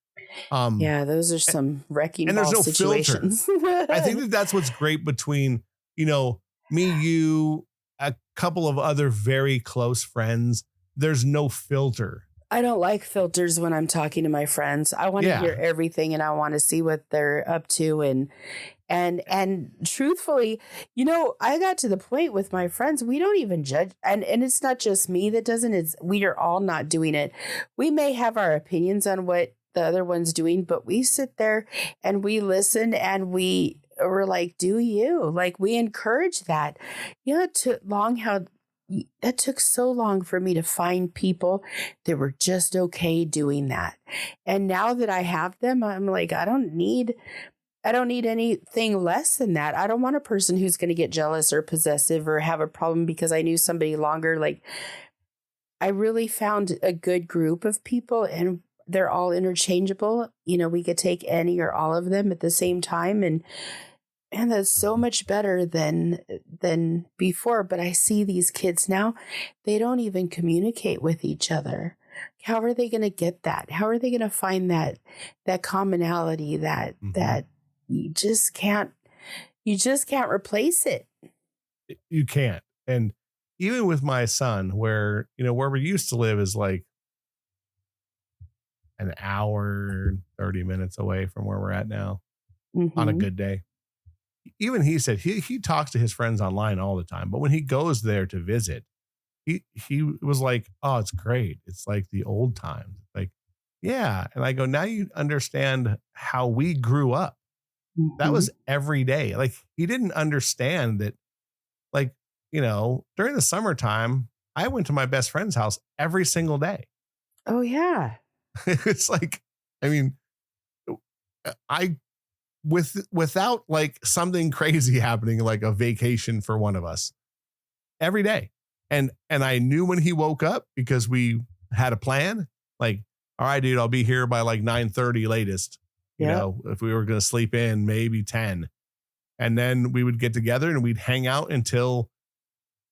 [SPEAKER 2] Yeah, those are some wrecking ball
[SPEAKER 1] there's no
[SPEAKER 2] situations.
[SPEAKER 1] I think that's what's great between, me, you, a couple of other very close friends. There's no filter.
[SPEAKER 2] I don't like filters when I'm talking to my friends. I want to hear everything and I want to see what they're up to. And truthfully, I got to the point with my friends, we don't even judge. And it's not just me that doesn't, we are all not doing it. We may have our opinions on what the other one's doing, but we sit there and we listen and we're like, do you? Like, we encourage that. It took so long for me to find people that were just okay doing that. And now that I have them, I'm like, I don't need anything less than that. I don't want a person who's going to get jealous or possessive or have a problem because I knew somebody longer. Like, I really found a good group of people and they're all interchangeable. We could take any or all of them at the same time. And that's so much better than before. But I see these kids now, they don't even communicate with each other. How are they going to get that? How are they going to find that commonality that you just can't replace it?
[SPEAKER 1] You can't. And even with my son, where we used to live is like an hour, 30 minutes away from where we're at now on a good day. Even he said he talks to his friends online all the time, but when he goes there to visit, he was like, oh, it's great. It's like the old times. Like, yeah. And I go, now you understand how we grew up. That was every day. Like, he didn't understand that, like, during the summertime, I went to my best friend's house every single day.
[SPEAKER 2] Oh yeah.
[SPEAKER 1] It's like, I mean, without like something crazy happening, like a vacation for one of us every day. And I knew when he woke up because we had a plan, like, all right, dude, I'll be here by like 9:30 latest, if we were going to sleep in, maybe 10. And then we would get together and we'd hang out until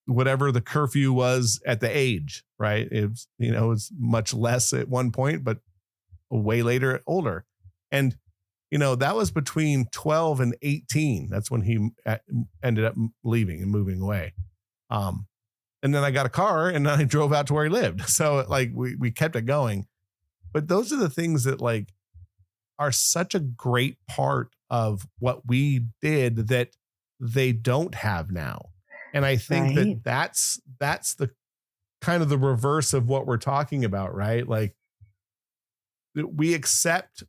[SPEAKER 1] whatever the curfew was at the age, right? It's, it's much less at one point, but way later, older. And, that was between 12 and 18. That's when he ended up leaving and moving away. And then I got a car and then I drove out to where he lived. So like we kept it going. But those are the things that like are such a great part of what we did that they don't have now. And I think that's the kind of the reverse of what we're talking about, right? Like, we accept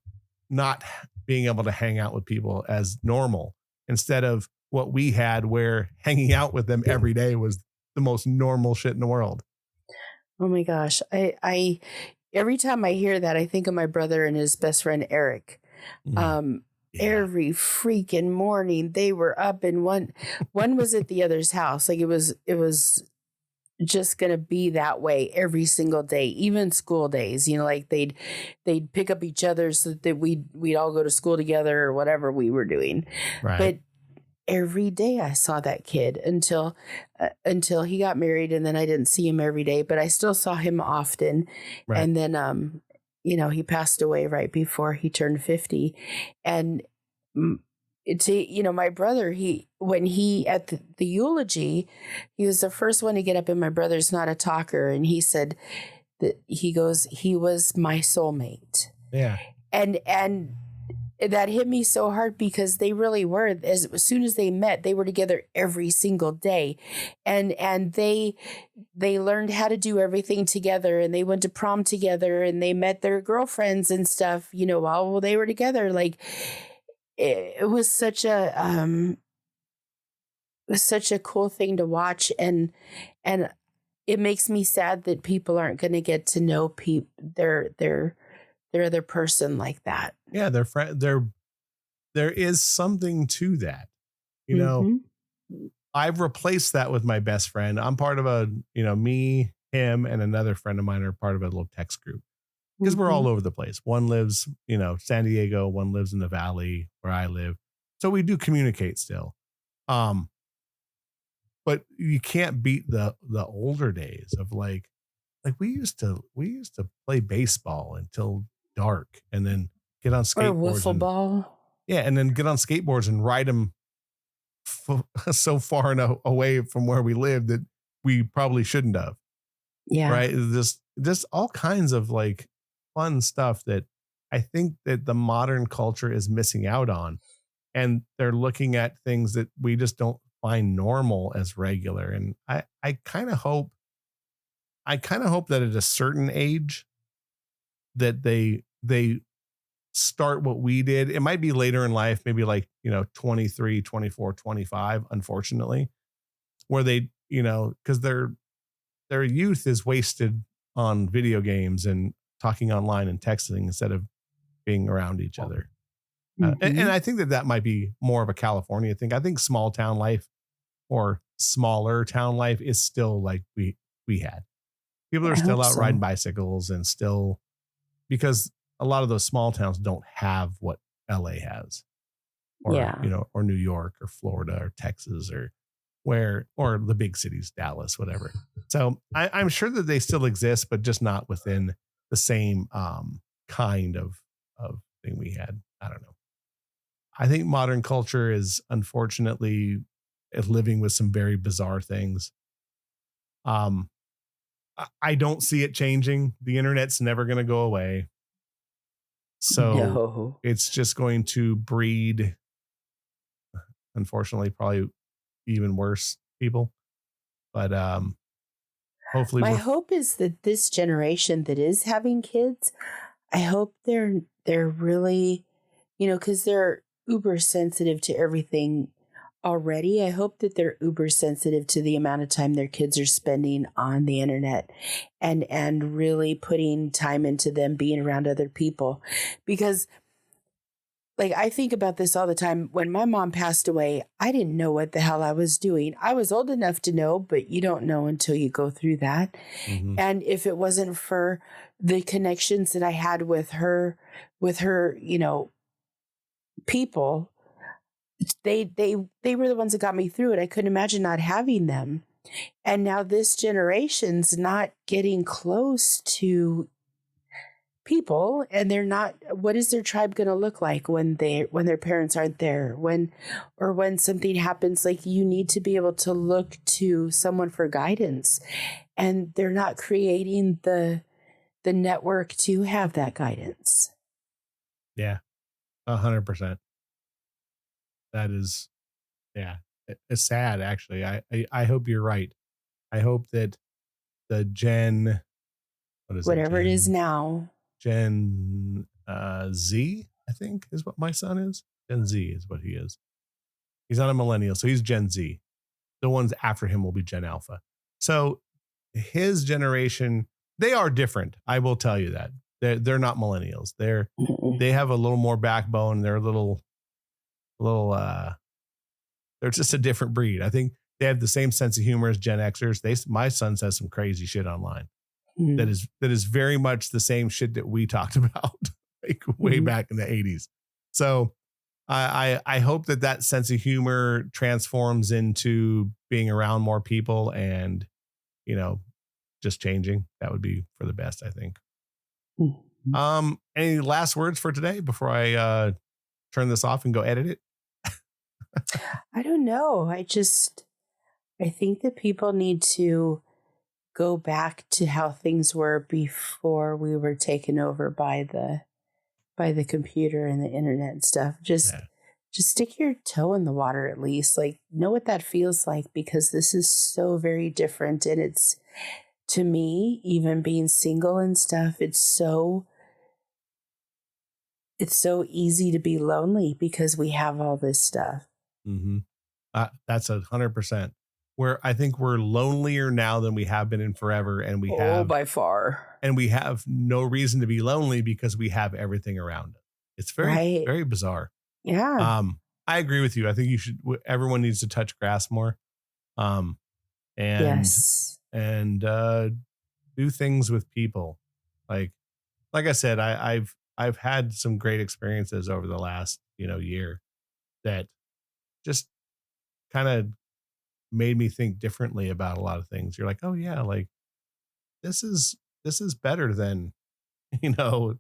[SPEAKER 1] not being able to hang out with people as normal instead of what we had, where hanging out with them every day was the most normal shit in the world.
[SPEAKER 2] Oh my gosh. I every time I hear that, I think of my brother and his best friend, Eric. Every freaking morning they were up, and one was at the other's house. Like, it was just going to be that way every single day, even school days, like they'd pick up each other so that we'd all go to school together or whatever we were doing.
[SPEAKER 1] Right.
[SPEAKER 2] But every day I saw that kid until he got married, and then I didn't see him every day, but I still saw him often.
[SPEAKER 1] Right.
[SPEAKER 2] And then he passed away right before he turned 50. And my brother, when he at the eulogy, he was the first one to get up, and my brother's not a talker, and he said that he was my soulmate.
[SPEAKER 1] Yeah.
[SPEAKER 2] And that hit me so hard, because they really were. As soon as they met, they were together every single day, and they learned how to do everything together, and they went to prom together, and they met their girlfriends and stuff, while they were together. Like, it was such a cool thing to watch, and it makes me sad that people aren't going to get to know their other person like that.
[SPEAKER 1] Yeah, there is something to that. I've replaced that with my best friend. I'm part of me, him, and another friend of mine are part of a little text group, because we're all over the place. One lives, San Diego, one lives in the Valley where I live. So we do communicate still. But you can't beat the older days of like we used to play baseball until dark, and then get on skateboards
[SPEAKER 2] or wiffle ball.
[SPEAKER 1] Yeah, and then get on skateboards and ride them so far away from where we lived that we probably shouldn't have.
[SPEAKER 2] Yeah.
[SPEAKER 1] Right. Just all kinds of like fun stuff that I think that the modern culture is missing out on. And they're looking at things that we just don't find normal as regular. And I kind of hope that at a certain age that they start what we did. It might be later in life, maybe like, 23, 24, 25, unfortunately, where they, because their youth is wasted on video games and talking online and texting instead of being around each other. And I think that might be more of a California thing. I think small town life or smaller town life is still like we had. People are still out riding bicycles and still, because a lot of those small towns don't have what LA has, or, or New York or Florida or Texas or the big cities, Dallas, whatever. So I'm sure that they still exist, but just not within the same kind of thing we had. I don't know. I think modern culture is unfortunately living with some very bizarre things. I don't see it changing. The internet's never going to go away. So it's just going to breed, unfortunately, probably even worse people. But hopefully,
[SPEAKER 2] my hope is that this generation that is having kids, I hope they're really, because they're uber sensitive to everything already. I hope that they're uber sensitive to the amount of time their kids are spending on the internet, and really putting time into them being around other people. Because like, I think about this all the time. When my mom passed away, I didn't know what the hell I was doing. I was old enough to know, but you don't know until you go through that. Mm-hmm. And if it wasn't for the connections that I had with her, people, they were the ones that got me through it. I couldn't imagine not having them. And now this generation's not getting close to people, and they're not. What is their tribe going to look like when their parents aren't there? When something happens, like, you need to be able to look to someone for guidance, and they're not creating the network to have that guidance.
[SPEAKER 1] Yeah, 100%. That is, yeah, it's sad, actually. I hope you're right. I hope that the
[SPEAKER 2] whatever it is now,
[SPEAKER 1] Gen Z, I think, is what my son is. Gen Z is what he is. He's not a millennial, so he's Gen Z. The ones after him will be Gen Alpha. So his generation, they are different. I will tell you that. They're not millennials. They have a little more backbone. They're a little they're just a different breed. I think they have the same sense of humor as Gen Xers. My son says some crazy shit online that is very much the same shit that we talked about like way back in the 80s. So I hope that sense of humor transforms into being around more people and, just changing. That would be for the best, I think.
[SPEAKER 2] Mhm.
[SPEAKER 1] Any last words for today before I turn this off and go edit it?
[SPEAKER 2] I don't know. I think that people need to go back to how things were before we were taken over by the computer and the internet and stuff.
[SPEAKER 1] Yeah.
[SPEAKER 2] Just stick your toe in the water at least. Like, know what that feels like, because this is so very different. And it's, to me, even being single and stuff, it's so easy to be lonely because we have all this stuff.
[SPEAKER 1] Mm-hmm. That's 100%. I think we're lonelier now than we have been in forever, and
[SPEAKER 2] By far.
[SPEAKER 1] we have no reason to be lonely because we have everything around us. It's very,
[SPEAKER 2] Right.
[SPEAKER 1] very bizarre.
[SPEAKER 2] Yeah.
[SPEAKER 1] I agree with you. I think everyone needs to touch grass more. Um, and,
[SPEAKER 2] Yes.
[SPEAKER 1] and, do things with people. Like I said, I've had some great experiences over the last, year that just kind of made me think differently about a lot of things. You're like, oh yeah, like this is better than, you know,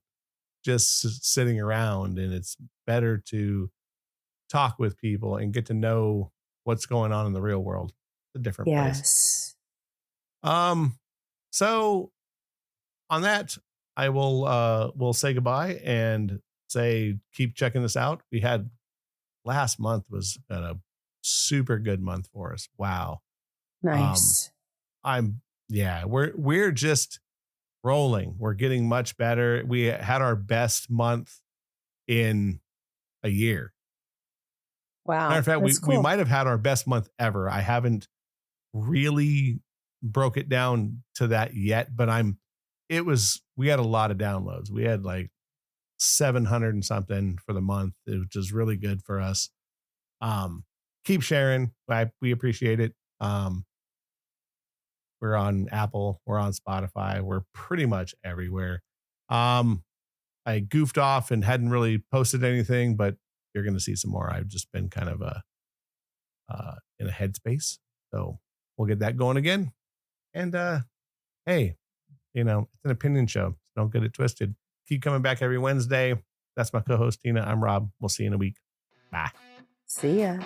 [SPEAKER 1] just sitting around, and it's better to talk with people and get to know what's going on in the real world. It's a different place.
[SPEAKER 2] Yes.
[SPEAKER 1] So on that, I will say goodbye and say keep checking this out. We had last month was a super good month for us. Wow.
[SPEAKER 2] Nice.
[SPEAKER 1] We're just rolling. We're getting much better. We had our best month in a year.
[SPEAKER 2] Wow.
[SPEAKER 1] Matter of fact,
[SPEAKER 2] That's
[SPEAKER 1] we
[SPEAKER 2] cool.
[SPEAKER 1] might have had our best month ever. I haven't really broke it down to that yet, but we had a lot of downloads. We had like 700 and something for the month, which is really good for us. Keep sharing. We appreciate it. We're on Apple, we're on Spotify, we're pretty much everywhere. I goofed off and hadn't really posted anything, but you're going to see some more. I've just been kind of in a headspace, so we'll get that going again. And hey, it's an opinion show. So don't get it twisted. Keep coming back every Wednesday. That's my co-host Tina. I'm Rob. We'll see you in a week. Bye.
[SPEAKER 2] See ya.